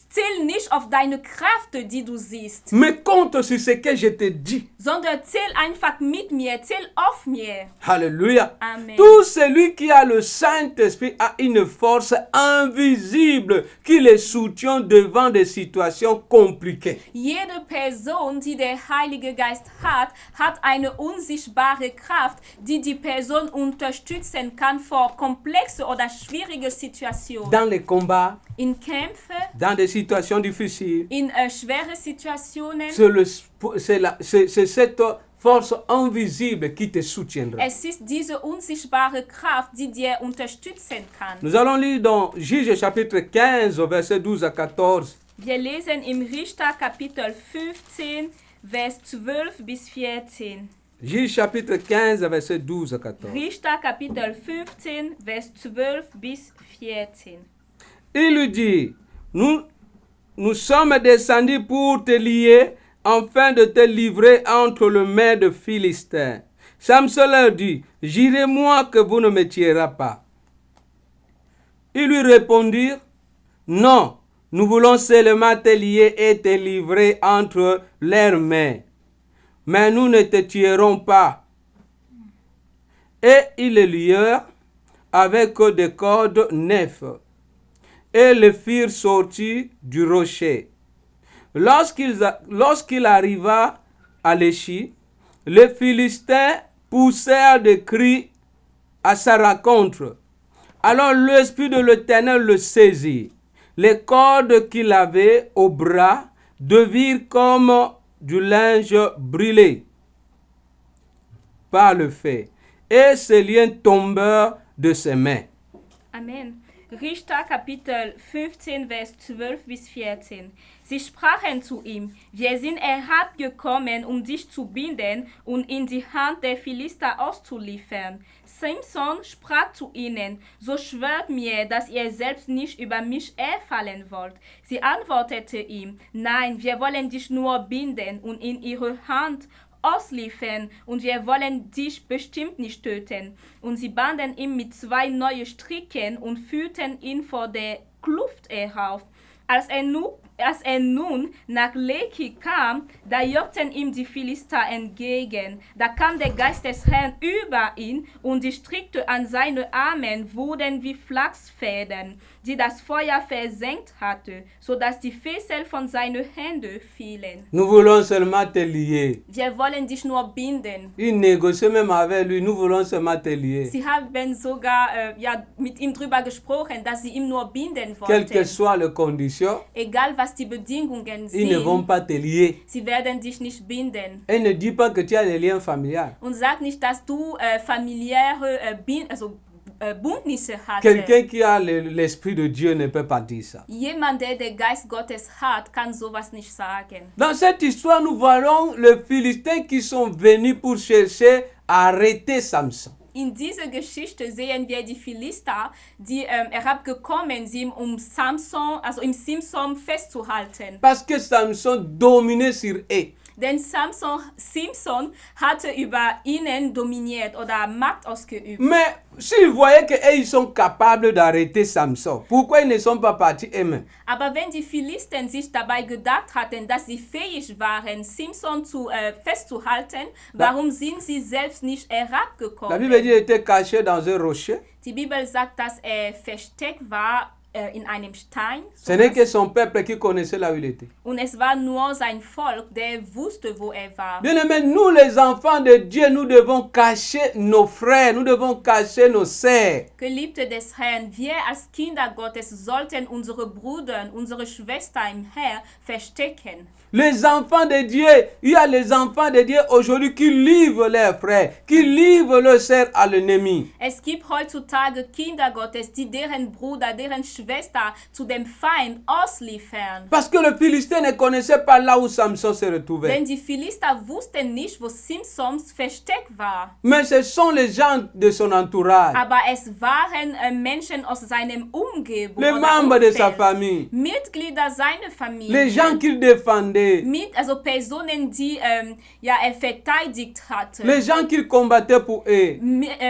zähl nicht auf deine Kraft, die du siehst, Mais compte sur ce que je te dis. sondern zähl einfach mit mir, zähl auf mir. Alléluia. Amen. Tout celui qui a le Saint-Esprit a une force invisible qui le soutient devant des situations compliquées. Jede Person, die der Heilige Geist hat, hat eine unsichtbare Kraft, die die Person unterstützen kann vor komplexe oder schwierige Situationen. Dans les combats, In Kämpfen, dans des situations difficiles, in schwere Situationen. c'est cette force invisible qui te soutiendra. Es ist diese unsichtbare Kraft, die dir unterstützen kann. Nous allons lire dans Juge chapitre 15, verset 12 à 14. Wir lesen im Richter Kapitel 15, Vers 12 bis 14. Juge chapitre 15, verset 12 à 14. Richter Kapitel 15, Vers 12 bis 14. Il lui dit, nous sommes descendus pour te lier, afin de te livrer entre les mains de Philistins. Samson leur dit, j'irai moi que vous ne me tuerez pas. Ils lui répondirent, non, nous voulons seulement te lier et te livrer entre leurs mains, mais nous ne te tuerons pas. Et ils le lièrent avec des cordes neufs et le firent sortir du rocher. Lorsqu'il arriva à l'échine, les Philistins poussèrent des cris à sa rencontre. Alors l'Esprit de l'Éternel le saisit. Les cordes qu'il avait au bras devinrent comme du linge brûlé par le feu, et ses liens tombèrent de ses mains. Amen. Richter Kapitel 15, Vers 12 bis 14. Sie sprachen zu ihm, wir sind herabgekommen, um dich zu binden und in die Hand der Philister auszuliefern. Simson sprach zu ihnen, so schwört mir, dass ihr selbst nicht über mich fallen wollt. Sie antwortete ihm, nein, wir wollen dich nur binden und in ihre Hand ausliefern und wir wollen dich bestimmt nicht töten. Und sie banden ihn mit 2 neuen Stricken und führten ihn vor der Kluft herauf. Als er nun nach Lehi kam, da jagten ihm die Philister entgegen. Da kam der Geist des Herrn über ihn und die Stricke an seinen Armen wurden wie Flachsfäden, die das Feuer versenkt hatte, sodass die Fesseln von seinen Händen fielen. Nous voulons seulement te lier. Wir wollen dich nur binden. Il négocie même avec lui. Nous voulons seulement te lier. Sie haben sogar mit ihm darüber gesprochen, dass sie ihn nur binden Quelles que wollten. soient les conditions, Egal was die Bedingungen ils ne vont sind, pas te lier. sie werden dich nicht binden. Et ne dis pas que tu as les liens familiaux. Und sag nicht, dass du familiäre Bündnisse hast. Quelqu'un qui a l'esprit de Dieu ne peut pas dire ça. Jemand, der den Geist Gottes hat, kann sowas nicht sagen. Dans cette histoire, nous voyons les Philistins qui sont venus pour chercher à arrêter Samson. In dieser Geschichte sehen wir die Philister, die herabgekommen sind, um Simson festzuhalten. Parce que Samson dominait sur eux. Denn Simson hatte über ihnen dominiert oder Macht ausgeübt. Mais s'ils voyaient qu'ils sont capables d'arrêter Samson, pourquoi ils ne sont pas partis eux-mêmes? Aber wenn die Philisten sich dabei gedacht hatten, dass sie fähig waren, Simson festzuhalten, warum sind sie selbst nicht La Bible herabgekommen? dit qu'il était caché dans un rocher. Die Bibel sagt, dass versteckt war in einem Stein. Ce n'est que son peuple qui connaissait là où il était. Und es war nur sein Volk, der wusste, wo er war. Bien aimés, nous les enfants de Dieu, nous devons cacher nos frères, nous devons cacher nos sœurs. Geliebte des Herrn, wir als Kinder Gottes sollten unsere Brüder, unsere Schwestern im Herrn verstecken. Les enfants de Dieu, il y a les enfants de Dieu aujourd'hui qui livrent leurs frères, qui livrent leurs sœurs à l'ennemi. Es gibt heutzutage Kinder Gottes, die deren Bruder, deren Schwester zu dem Feind ausliefern. Parce que le Philistin ne connaissait pas là où Samson se retrouvait. Denn die Philister wussten nicht, wo Simsons Versteck war. Mais ce sont les gens de son entourage, Aber es waren Menschen aus seinem Umgebung, les oder membres de sa Umfeld, famille, Mitglieder seiner Familie. les gens qu'il défendait, Also Personen, die er verteidigt hatte. les gens qu'il combattait pour eux.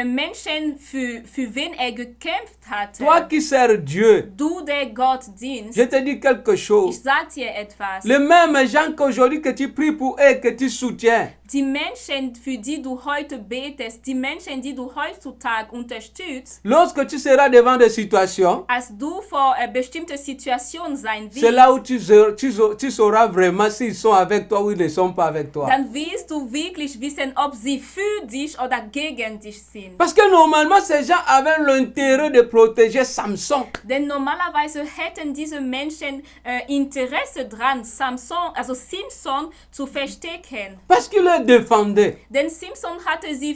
Menschen, für wen er gekämpft hatte. Toi qui sers Dieu, Du, der Gott dienst. je te dis quelque Ich chose. sag dir etwas. Les mêmes gens qu'aujourd'hui que tu pries pour eux, que tu soutiens, Die Menschen, für die du heute betest, die Menschen, die du heutzutage unterstützt, lorsque tu seras devant des situations, als du vor bestimmte Situationen sein c'est willst, là où tu sauras vraiment s'ils sont avec toi ou ils ne sont pas avec toi. dann wirst du wirklich wissen, ob sie für dich oder gegen dich sind. Parce que normalement, ces gens avaient l'intérêt de protéger Samson. Denn normalerweise hätten diese Menschen Interesse dran, Simson zu verstecken. Parce qu'ils le défendaient. Denn Simson hatte sie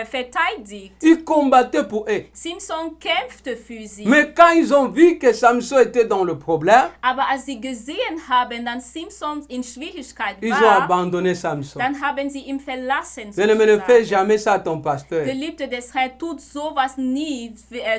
verteidigt. Ils combattaient pour eux. Simson kämpfte für sie. Mais quand ils ont vu que Samson était dans le problème, Aber als sie gesehen haben, dass Simson in Schwierigkeit ils ont war, abandonné Samson. dann haben sie ihn verlassen. Bien-aimé, ne fais sozusagen. jamais ça à ton pasteur. Geliebte des Herrn, tut sowas nie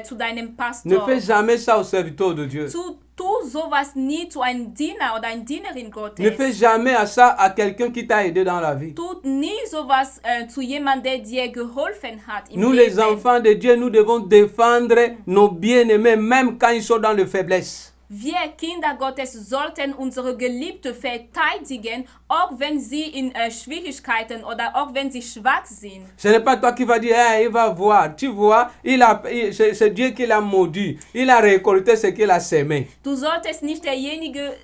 zu deinem Ne Pastor. fais jamais ça au serviteur de Dieu. Tu sowas nie zu einem Diener oder einer Dienerin Gottes. Ne fais jamais ça à quelqu'un qui t'a aidé dans la vie. Tut nie sowas zu jemandem, der dir geholfen hat im Nous, les Leben. enfants de Dieu, nous devons défendre nos bien-aimés, même quand ils sont dans les faiblesses. Wir Kinder Gottes sollten unsere Geliebten verteidigen, auch wenn sie in Schwierigkeiten oder auch wenn sie schwach sind. Ce n'est pas toi qui vas dire, hey, il va voir. Tu vois, c'est Dieu qui l'a maudit. Il a récolté ce qu'il a semé. Du solltest nicht derjenige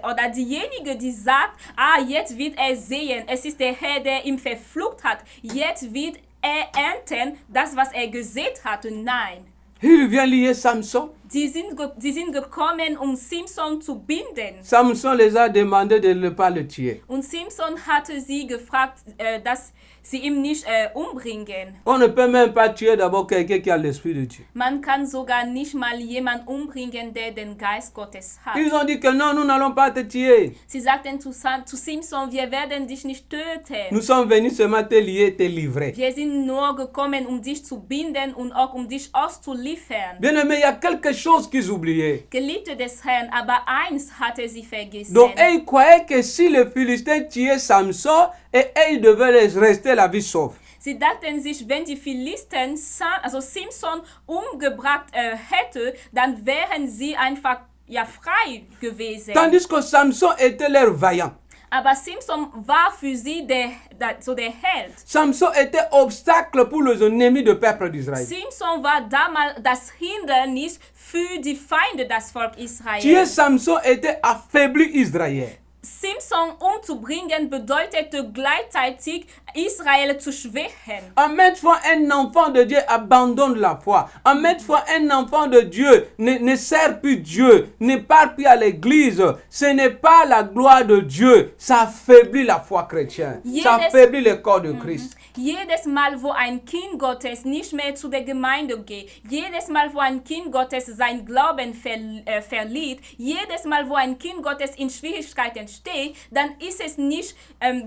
oder diejenige, die sagt, jetzt wird er sehen, es ist der Herr, der ihn verflucht hat, jetzt wird er ernten, das, was er gesät hatte. Nein. Il vient lier Samson. Sie sind gekommen, um Simson zu binden. Samson les a demandé de ne pas le tuer. Und Simson hatte sie gefragt, dass sie ihn nicht umbringen. On ne peut même pas tuer d'abord quelqu'un qui a l'esprit de Dieu. Man kann sogar nicht mal jemanden umbringen, der den Geist Gottes hat. Ils ont dit que non, nous n'allons pas te tuer. Sie sagten zu Simson, wir werden dich nicht töten. Nous sommes venus seulement te lier, te livrer. Wir sind nur gekommen, um dich zu binden und auch um dich auszuliefern. Bien aimé, il y a quelque chose qu'ils oubliaient. Geliebte des Herrn, aber eins hatte sie vergessen. Donc, ils croyaient que si les Philistins tuaient Samson, et ils devaient rester la vie sauve. Sie dachten sich, wenn die Philisten Simson umgebracht hätte, dann wären sie einfach frei gewesen. Tandis que Samson était leur vaillant. Aber Simson war für sie der Held. Samson était obstacle pour les ennemis du peuple d'Israël. Simson war damals das Hindernis für die Feinde des Volkes Israel. Tuer Samson était affaiblir Israël. Simson umzubringen bedeutete gleichzeitig Israel zu schwächen. En maintes fois, un enfant de Dieu abandonne la foi. En maintes fois, un enfant de Dieu ne sert plus Dieu, ne part plus à l'église. Ce n'est pas la gloire de Dieu. Ça affaiblit la foi chrétienne. Ça affaiblit le corps de Christ. Jedes Mal, wo ein Kind Gottes nicht mehr zu der Gemeinde geht, jedes Mal, wo ein Kind Gottes sein Glauben verliert, jedes Mal, wo ein Kind Gottes in Schwierigkeiten steht, dann ist es nicht,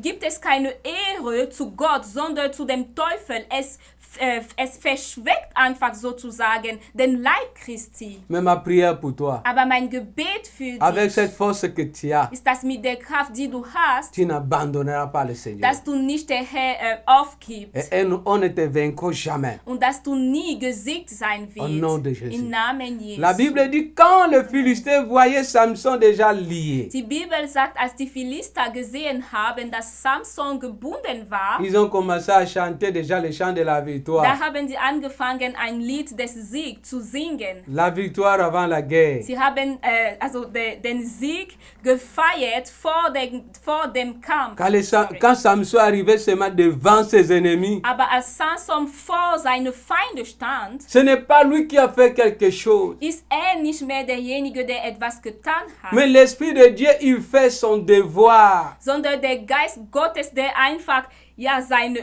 gibt es keine Ehre zu Gott, sondern zu dem Teufel. Es verschweckt einfach sozusagen den Leib Christi. Mais ma prière pour toi, Aber mein Gebet für avec dich cette force que tu as, ist, dass mit der Kraft, die du hast, tu n'abandonneras pas le Seigneur. dass du nicht der Herr aufgibst. Et on ne te vaincra jamais. Und dass du nie gesiegt sein Au nom de wirst. Jésus. Im Namen Jesu. La Bible dit quand le Philistin voyait Samson déjà lié, Die Bibel sagt, als die Philister gesehen haben, dass Samson gebunden war, ils ont commencé à chanter déjà le chant de la da victoire. haben sie angefangen, ein Lied des Siegs zu singen. La victoire avant la guerre. Sie haben den Sieg gefeiert vor dem Kampf. Quand Samson arrivait seulement devant ses ennemis, Aber als Samson vor seine Feinde stand, ce n'est pas lui qui a fait quelque chose. ist nicht mehr derjenige, der etwas getan hat, Mais l'Esprit de Dieu, il fait son devoir. sondern der Geist Gottes, der einfach seine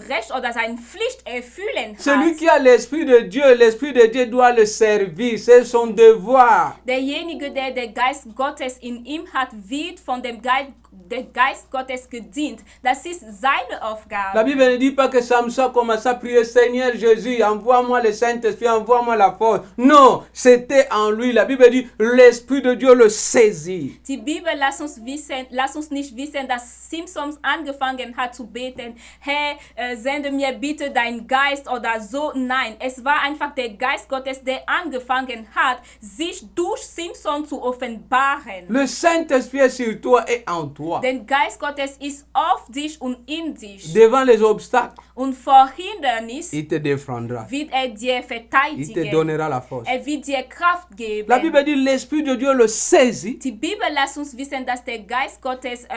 Recht oder seine Pflicht erfüllen Celui hat. qui a l'Esprit de Dieu doit le servir. C'est son devoir. Derjenige, der Geist Gottes in ihm hat, wird von dem Geist Gottes gedient. Das ist seine La Aufgabe. Bible ne dit pas que Samson commençait à prier, Seigneur Jésus, envoie-moi le Saint-Esprit, envoie-moi la force. Non, c'était en lui. La Bible dit, l'Esprit de Dieu le saisit. Die Bibel lässt uns nicht wissen, dass Simson angefangen hat zu beten, Herr, sende mir bitte deinen Geist oder so. Nein, es war einfach der Geist Gottes, der angefangen hat, sich durch Simson zu offenbaren. Le Saint-Esprit est sur toi et en toi. Der Geist Gottes ist auf dich und in dich. Devant les obstacles, Und vor Hindernis il te défendra. wird dir Il te verteidigen. donnera la force. Wird dir Kraft geben. La Bible dit, l'Esprit de Dieu le saisit Die Bibel lässt uns wissen, dass der Geist Gottes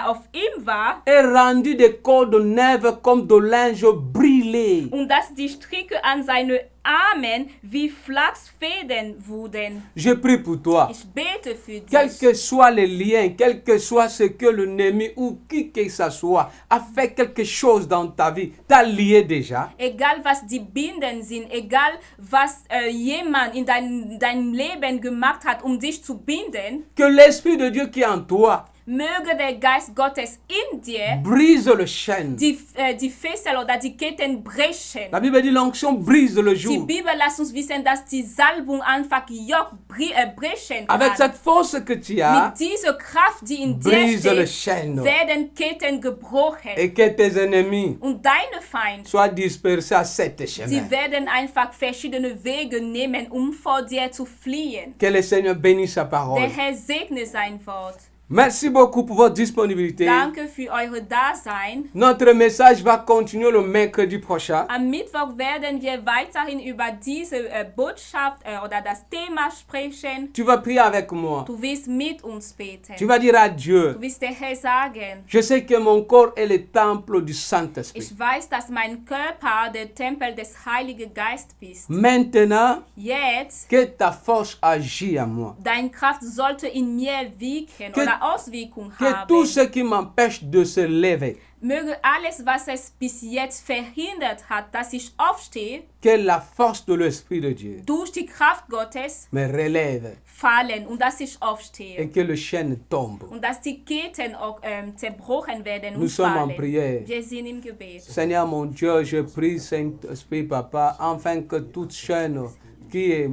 auf ihm war et rendit des cordes neuves comme de linge brûlé. und dass die Stricke an seine Armen wie Flachsfäden wurden. Je prie pour toi. Ich bete für Quel dich. que soit les liens, quel que soit ce que l'ennemi ou qui que ce soit a fait quelque chose dans ta vie, t'a lié déjà. Egal was die Binden sind, egal was jemand in deinem Leben gemacht hat, um dich zu binden, Que l'Esprit de Dieu qui est en toi möge der Geist Gottes in dir brise le chêne. die Fessel oder die Ketten brechen. La Bible dit l'onction brise le Die joug. Bibel lässt uns wissen, dass die Salbung einfach Joch brechen Avec kann. cette force que tu as, Mit dieser Kraft, die in dir brise le steht, chêne werden Ketten gebrochen. et que tes ennemis Und deine Feinde, soient dispersés à cet sie chemin. werden einfach verschiedene Wege nehmen, um vor dir zu fliehen. Que le Seigneur bénisse sa Der parole. Herr segne sein Wort. Merci beaucoup pour votre disponibilité. Danke für eure Dasein. Notre message va continuer le mercredi prochain. Am Mittwoch werden wir weiterhin über diese Botschaft oder das Thema sprechen. Tu vas prier avec moi. Du wirst mit uns beten. Tu vas dire à Dieu, Du wirst der Herr sagen, je sais que mon corps est le temple du Saint-Esprit. ich weiß, dass mein Körper der Tempel des Heiligen Geistes ist. Maintenant, Jetzt, que ta force agisse en moi. deine Kraft sollte in mir wirken Que- oder Auswirkung Que tout haben. ce qui m'empêche de se lever, Möge alles, was es bis jetzt verhindert hat, dass ich aufstehe, que la force de l'Esprit de Dieu durch die Kraft Gottes me relève fallen und dass ich et aufstehe. que le chêne tombe. Und dass die Ketten auch zerbrochen werden und Nous sommes en fallen. prière. Wir sind im Gebet. Seigneur mon Dieu, je prie, Saint-Esprit, Papa, afin que toute chaîne qui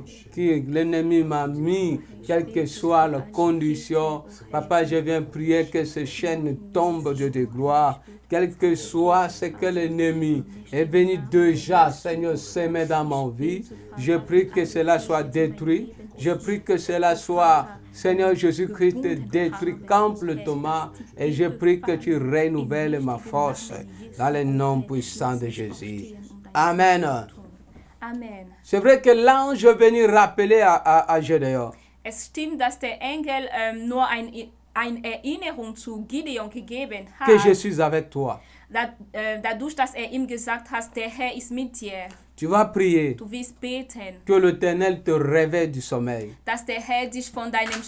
l'ennemi m'a mis, quelle que soit la condition, Papa, je viens prier que ces chaînes tombent de tes gloires, quel que soit ce que l'ennemi est venu déjà, Seigneur, s'aimer dans mon vie. Je prie que cela soit détruit. Je prie que cela soit, Seigneur Jésus-Christ, détruit complètement. Et je prie que tu renouvelles ma force dans le nom puissant de Jésus. Amen. Amen. C'est vrai que l'ange est venu rappeler à Gédéon Es stimmt, dass der Engel nur eine Erinnerung zu Gideon gegeben que je hat, suis avec toi. dadurch, dass ihm gesagt hat, der Herr ist mit dir. Tu vas prier Du wirst beten, que l'Éternel te réveille du sommeil. dass der Herr dich von deinem